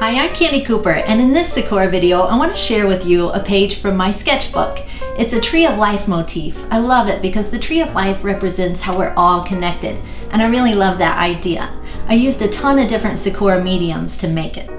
Hi, I'm Candie Cooper, and in this Sakura video, I want to share with you a page from my sketchbook. It's a tree of life motif. I love it because the tree of life represents how we're all connected, and I really love that idea. I used a ton of different Sakura mediums to make it.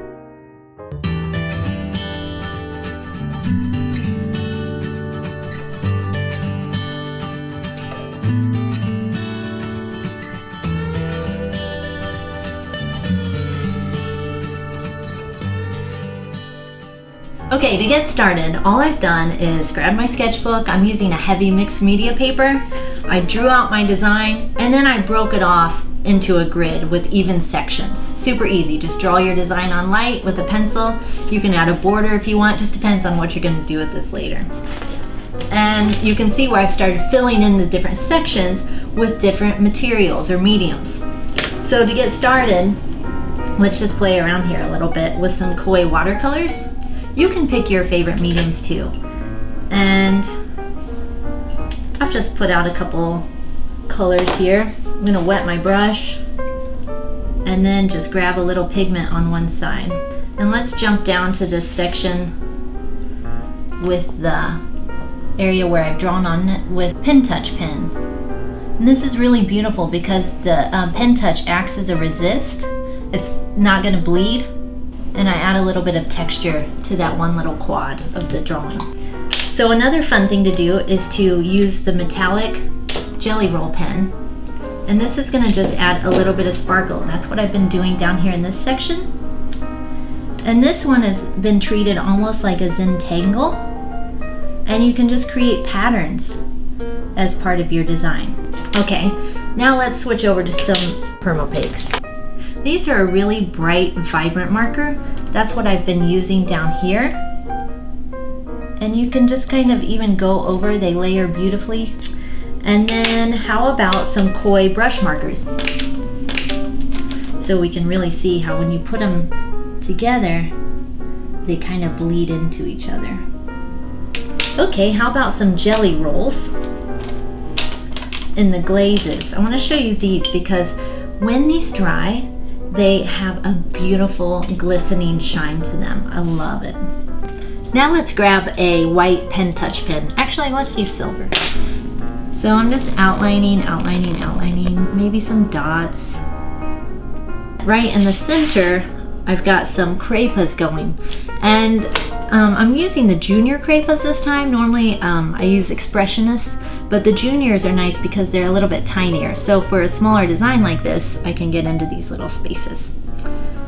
Okay, to get started, all I've done is grab my sketchbook. I'm using a heavy mixed media paper. I drew out my design and then I broke it off into a grid with even sections. Super easy, just draw your design on light with a pencil. You can add a border if you want, just depends on what you're gonna do with this later. And you can see where I've started filling in the different sections with different materials or mediums. So to get started, let's just play around here a little bit with some koi watercolors. You can pick your favorite mediums too. And I've just put out a couple colors here. I'm gonna wet my brush and then just grab a little pigment on one side. And let's jump down to this section with the area where I've drawn on it with Pen Touch pen. And this is really beautiful because the Pen Touch acts as a resist. It's not gonna bleed. And I add a little bit of texture to that one little quad of the drawing. So another fun thing to do is to use the metallic jelly roll pen. And this is gonna just add a little bit of sparkle. That's what I've been doing down here in this section. And this one has been treated almost like a Zentangle. And you can just create patterns as part of your design. Okay, now let's switch over to some Permapics. These are a really bright, vibrant marker. That's what I've been using down here. And you can just kind of even go over, they layer beautifully. And then how about some koi brush markers? So we can really see how when you put them together, they kind of bleed into each other. Okay, how about some jelly rolls in the glazes? I want to show you these because when these dry, they have a beautiful glistening shine to them. I love it. Now let's grab a white Pen Touch pen. Actually, let's use silver. So I'm just outlining, maybe some dots. Right in the center, I've got some crepas going. And I'm using the junior crepas this time. Normally I use expressionists, but the juniors are nice because they're a little bit tinier. So for a smaller design like this, I can get into these little spaces.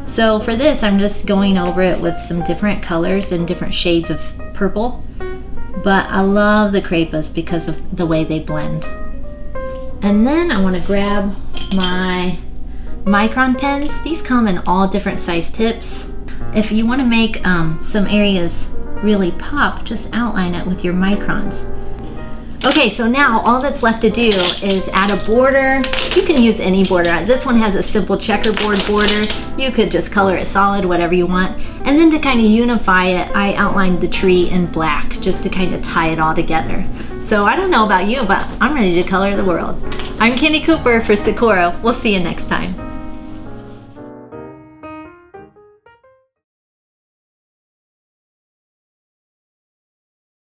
So for this, I'm just going over it with some different colors and different shades of purple. But I love the crepas because of the way they blend. And then I want to grab my micron pens. These come in all different size tips. If you want to make some areas really pop, just outline it with your microns. Okay, so now all that's left to do is add a border. You can use any border. This one has a simple checkerboard border. You could just color it solid, whatever you want. And then to kind of unify it, I outlined the tree in black just to kind of tie it all together. So I don't know about you, but I'm ready to color the world. I'm Candie Cooper for Sakura. We'll see you next time.